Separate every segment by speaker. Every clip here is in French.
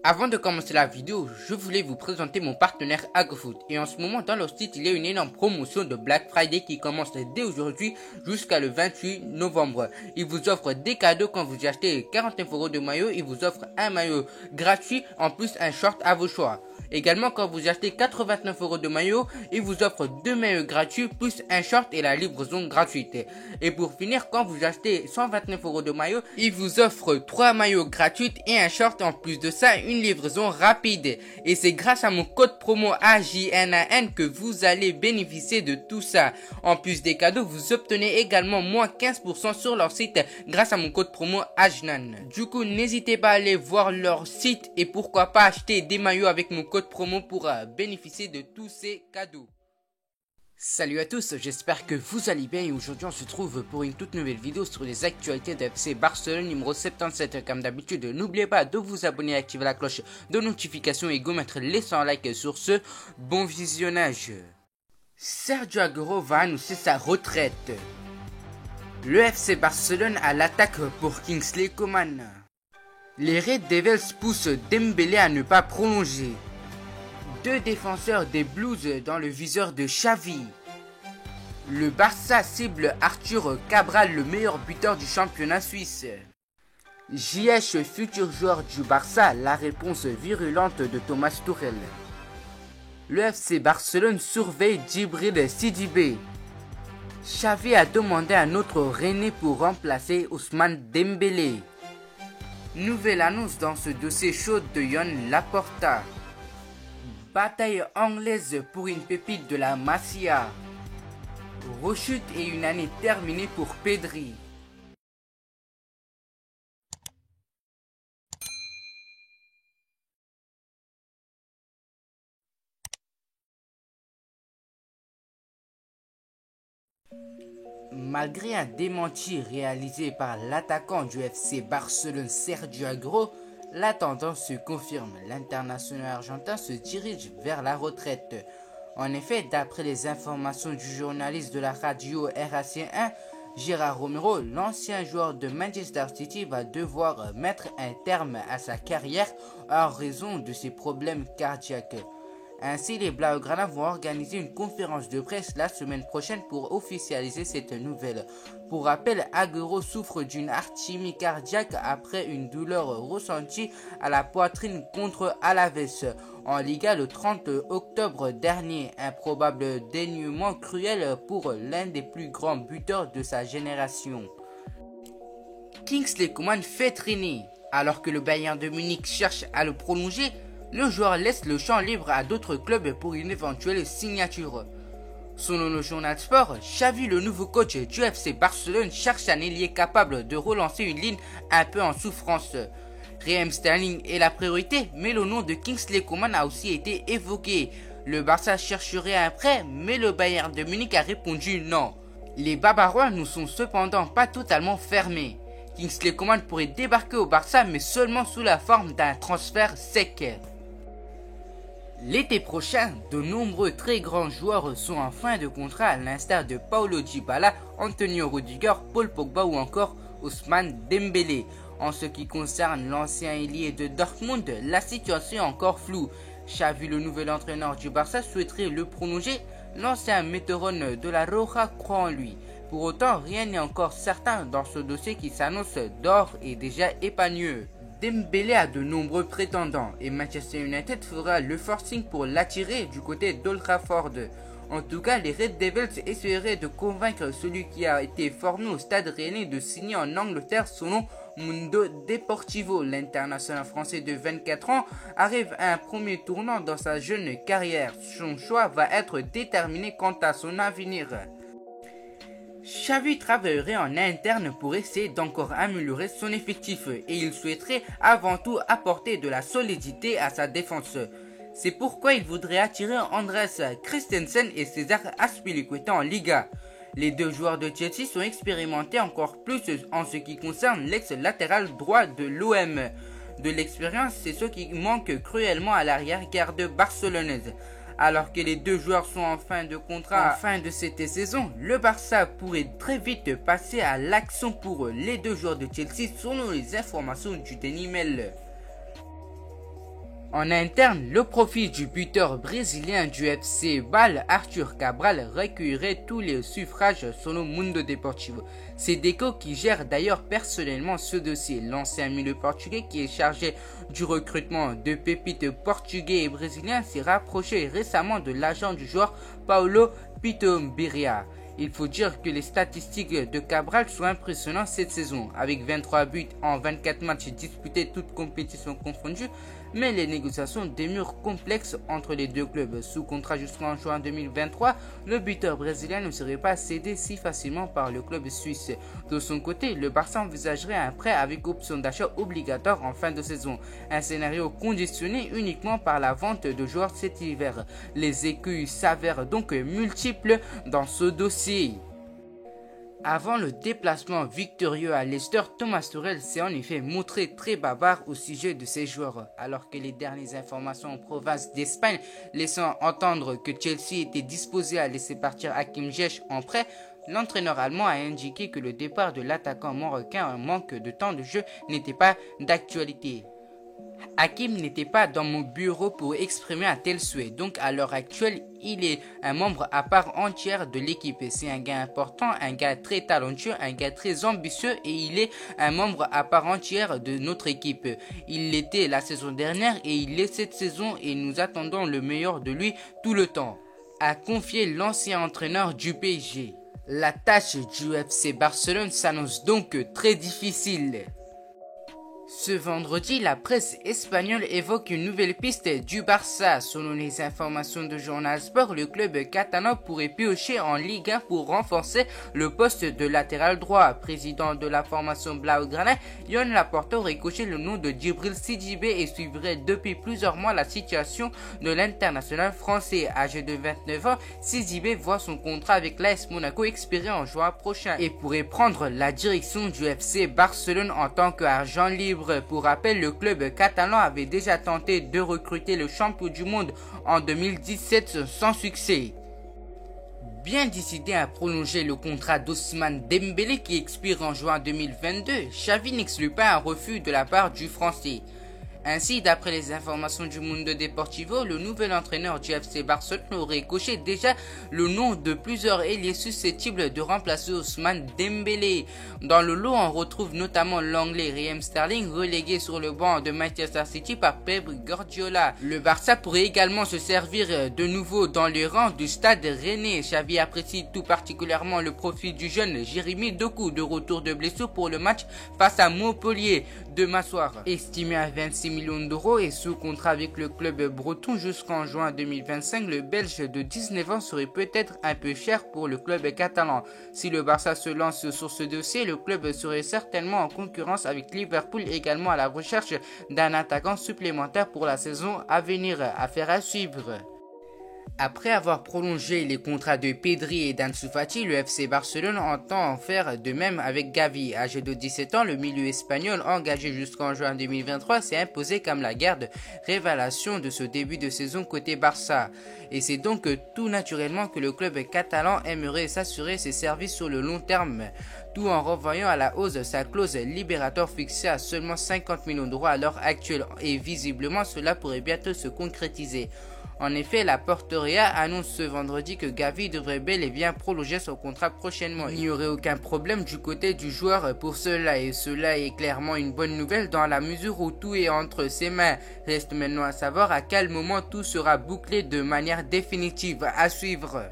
Speaker 1: Avant de commencer la vidéo, je voulais vous présenter mon partenaire AgroFoot. Et en ce moment, dans leur site, il y a une énorme promotion de Black Friday qui commence dès aujourd'hui jusqu'à le 28 novembre. Ils vous offrent des cadeaux quand vous achetez 49 € de maillot. Ils vous offrent un maillot gratuit, en plus un short à vos choix. Également, quand vous achetez 89 € de maillot, ils vous offrent 2 maillots gratuits plus un short et la livraison gratuite. Et pour finir, quand vous achetez 129 € de maillot, ils vous offrent 3 maillots gratuits et un short. En plus de ça, une livraison rapide. Et c'est grâce à mon code promo AJNAN que vous allez bénéficier de tout ça. En plus des cadeaux, vous obtenez également moins 15% sur leur site grâce à mon code promo AJNAN. Du coup, n'hésitez pas à aller voir leur site et pourquoi pas acheter des maillots avec mon code promo pour bénéficier de tous ces cadeaux. Salut à tous, j'espère que vous allez bien et aujourd'hui on se trouve pour une toute nouvelle vidéo sur les actualités de FC Barcelone numéro 77. Comme d'habitude, n'oubliez pas de vous abonner et activer la cloche de notification et go mettre les 100 likes sur ce. Bon visionnage. Sergio Aguero va annoncer sa retraite. Le FC Barcelone à l'attaque pour Kingsley Coman. Les Red Devils poussent Dembélé à ne pas prolonger. Deux défenseurs des Blues dans le viseur de Xavi. Le Barça cible Arthur Cabral, le meilleur buteur du championnat suisse. Ziyech, futur joueur du Barça, la réponse virulente de Thomas Tuchel. Le FC Barcelone surveille Djibril Sidibé. Xavi a demandé un autre René pour remplacer Ousmane Dembélé. Nouvelle annonce dans ce dossier chaud de Joan Laporta. Bataille anglaise pour une pépite de la Masia. Rechute et une année terminée pour Pedri. Malgré un démenti réalisé par l'attaquant du FC Barcelone Sergio Aguero, la tendance se confirme. L'international argentin se dirige vers la retraite. En effet, d'après les informations du journaliste de la radio RAC1, Gérard Romero, l'ancien joueur de Manchester City, va devoir mettre un terme à sa carrière en raison de ses problèmes cardiaques. Ainsi, les Blaugrana vont organiser une conférence de presse la semaine prochaine pour officialiser cette nouvelle. Pour rappel, Aguero souffre d'une arythmie cardiaque après une douleur ressentie à la poitrine contre Alaves en Liga le 30 octobre dernier. Un probable dénuement cruel pour l'un des plus grands buteurs de sa génération. Kingsley Coman fait traîner. Alors que le Bayern de Munich cherche à le prolonger, le joueur laisse le champ libre à d'autres clubs pour une éventuelle signature. Selon le journal Sport, Xavi, le nouveau coach du FC Barcelone, cherche un ailier capable de relancer une ligne un peu en souffrance. Raheem Sterling est la priorité, mais le nom de Kingsley Coman a aussi été évoqué. Le Barça chercherait un prêt, mais le Bayern de Munich a répondu non. Les Bavarois ne sont cependant pas totalement fermés. Kingsley Coman pourrait débarquer au Barça, mais seulement sous la forme d'un transfert sec. L'été prochain, de nombreux très grands joueurs sont en fin de contrat à l'instar de Paulo Dybala, Antonio Rudiger, Paul Pogba ou encore Ousmane Dembélé. En ce qui concerne l'ancien ailier de Dortmund, la situation est encore floue. Xavi, le nouvel entraîneur du Barça, souhaiterait le prolonger. L'ancien météorone de la Roja croit en lui. Pour autant, rien n'est encore certain dans ce dossier qui s'annonce d'or et déjà épargneux. Dembélé a de nombreux prétendants et Manchester United fera le forcing pour l'attirer du côté d'Old Trafford. En tout cas, les Red Devils essaieraient de convaincre celui qui a été formé au Stade Rennais de signer en Angleterre selon Mundo Deportivo. L'international français de 24 ans arrive à un premier tournant dans sa jeune carrière. Son choix va être déterminé quant à son avenir. Xavi travaillerait en interne pour essayer d'encore améliorer son effectif et il souhaiterait avant tout apporter de la solidité à sa défense. C'est pourquoi il voudrait attirer Andrés Christensen et César Azpilicueta en Liga. Les deux joueurs de Chelsea sont expérimentés encore plus en ce qui concerne l'ex-latéral droit de l'OM. De l'expérience, c'est ce qui manque cruellement à l'arrière-garde barcelonaise. Alors que les deux joueurs sont en fin de contrat en fin de cette saison, le Barça pourrait très vite passer à l'action pour les deux joueurs de Chelsea selon les informations du Daily Mail. En interne, le profil du buteur brésilien du FC Bâle, Arthur Cabral, recueillerait tous les suffrages selon Mundo Deportivo. C'est Deco qui gère d'ailleurs personnellement ce dossier. L'ancien milieu portugais qui est chargé du recrutement de pépites portugais et brésiliens s'est rapproché récemment de l'agent du joueur Paulo Pitomberia. Il faut dire que les statistiques de Cabral sont impressionnantes cette saison, avec 23 buts en 24 matchs disputés, toutes compétitions confondues, mais les négociations demeurent complexes entre les deux clubs. Sous contrat jusqu'en juin 2023, le buteur brésilien ne serait pas cédé si facilement par le club suisse. De son côté, le Barça envisagerait un prêt avec option d'achat obligatoire en fin de saison, un scénario conditionné uniquement par la vente de joueurs cet hiver. Les écueils s'avèrent donc multiples dans ce dossier. Avant le déplacement victorieux à Leicester, Thomas Tuchel s'est en effet montré très bavard au sujet de ses joueurs, alors que les dernières informations en province d'Espagne laissant entendre que Chelsea était disposé à laisser partir Hakim Ziyech en prêt. L'entraîneur allemand a indiqué que le départ de l'attaquant marocain en manque de temps de jeu n'était pas d'actualité. Hakim n'était pas dans mon bureau pour exprimer un tel souhait, donc à l'heure actuelle, il est un membre à part entière de l'équipe. C'est un gars important, un gars très talentueux, un gars très ambitieux et il est un membre à part entière de notre équipe. Il l'était la saison dernière et il l'est cette saison et nous attendons le meilleur de lui tout le temps, a confié l'ancien entraîneur du PSG. La tâche du FC Barcelone s'annonce donc très difficile. Ce vendredi, la presse espagnole évoque une nouvelle piste du Barça. Selon les informations de Journal Sport, le club catalan pourrait piocher en Ligue 1 pour renforcer le poste de latéral droit. Président de la formation Blaugrana, Joan Laporta aurait coché le nom de Djibril Sidibé et suivrait depuis plusieurs mois la situation de l'international français. Âgé de 29 ans, Sidibé voit son contrat avec l'AS Monaco expirer en juin prochain et pourrait prendre la direction du FC Barcelone en tant qu'agent libre. Pour rappel, le club catalan avait déjà tenté de recruter le champion du monde en 2017 sans succès. Bien décidé à prolonger le contrat d'Ousmane Dembélé qui expire en juin 2022, Xavi n'exclut pas un refus de la part du Français. Ainsi, d'après les informations du Mundo Deportivo, le nouvel entraîneur du FC Barcelone aurait coché déjà le nom de plusieurs ailiers susceptibles de remplacer Ousmane Dembélé. Dans le lot, on retrouve notamment l'anglais Raheem Sterling, relégué sur le banc de Manchester City par Pep Guardiola. Le Barça pourrait également se servir de nouveau dans les rangs du stade rennais. Xavi apprécie tout particulièrement le profil du jeune Jérémy Doku, de retour de blessure pour le match face à Montpellier demain soir. Estimé à 26 millions d'euros et sous contrat avec le club breton jusqu'en juin 2025, le Belge de 19 ans serait peut-être un peu cher pour le club catalan. Si le Barça se lance sur ce dossier, le club serait certainement en concurrence avec Liverpool, également à la recherche d'un attaquant supplémentaire pour la saison à venir. Affaire à suivre. Après avoir prolongé les contrats de Pedri et d'Ansu Fati, le FC Barcelone entend en faire de même avec Gavi. Âgé de 17 ans, le milieu espagnol engagé jusqu'en juin 2023 s'est imposé comme la garde révélation de ce début de saison côté Barça. Et c'est donc tout naturellement que le club catalan aimerait s'assurer ses services sur le long terme, tout en revoyant à la hausse sa clause libératoire fixée à seulement 50 millions d'euros à l'heure actuelle. Et visiblement, cela pourrait bientôt se concrétiser. En effet, la Porteria annonce ce vendredi que Gavi devrait bel et bien prolonger son contrat prochainement. Il n'y aurait aucun problème du côté du joueur pour cela et cela est clairement une bonne nouvelle dans la mesure où tout est entre ses mains. Reste maintenant à savoir à quel moment tout sera bouclé de manière définitive. À suivre.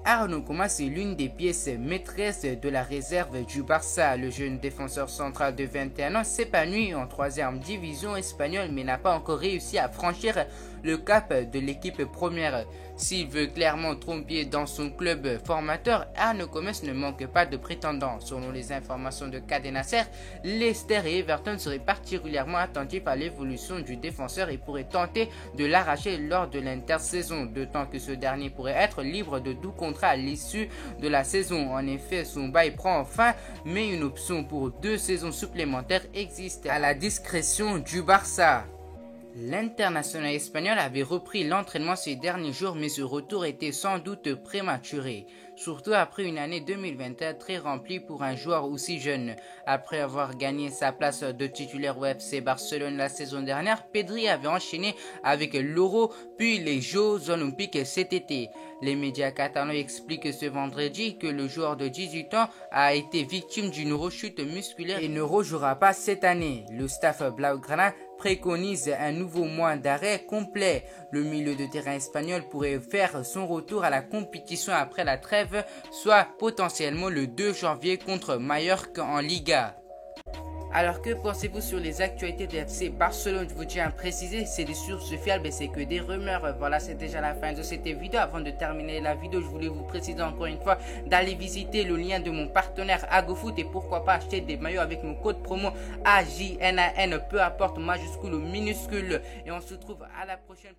Speaker 1: Arnaud Comas est l'une des pièces maîtresses de la réserve du Barça. Le jeune défenseur central de 21 ans s'épanouit en 3e division espagnole mais n'a pas encore réussi à franchir le cap de l'équipe première. S'il veut clairement tromper dans son club formateur, Arnaud Comas ne manque pas de prétendants. Selon les informations de Cadena Ser, Leicester et Everton seraient particulièrement attentifs à l'évolution du défenseur et pourraient tenter de l'arracher lors de l'intersaison, d'autant que ce dernier pourrait être libre de tout contrat à l'issue de la saison. En effet, son bail prend fin, mais une option pour 2 saisons supplémentaires existe à la discrétion du Barça. L'international espagnol avait repris l'entraînement ces derniers jours, mais ce retour était sans doute prématuré, surtout après une année 2021 très remplie pour un joueur aussi jeune. Après avoir gagné sa place de titulaire au FC Barcelone la saison dernière, Pedri avait enchaîné avec l'Euro puis les Jeux Olympiques cet été. Les médias catalans expliquent ce vendredi que le joueur de 18 ans a été victime d'une rechute musculaire et ne rejouera pas cette année. Le staff blaugrana préconise un nouveau mois d'arrêt complet. Le milieu de terrain espagnol pourrait faire son retour à la compétition après la trêve, soit potentiellement le 2 janvier contre Mallorca en Liga. Alors que pensez-vous sur les actualités de FC Barcelone? Je vous tiens à préciser, c'est des sources fiables et c'est que des rumeurs. Voilà, c'est déjà la fin de cette vidéo. Avant de terminer la vidéo, je voulais vous préciser encore une fois d'aller visiter le lien de mon partenaire AgoFoot et pourquoi pas acheter des maillots avec mon code promo AJNAN, peu importe majuscule ou minuscule. Et on se retrouve à la prochaine.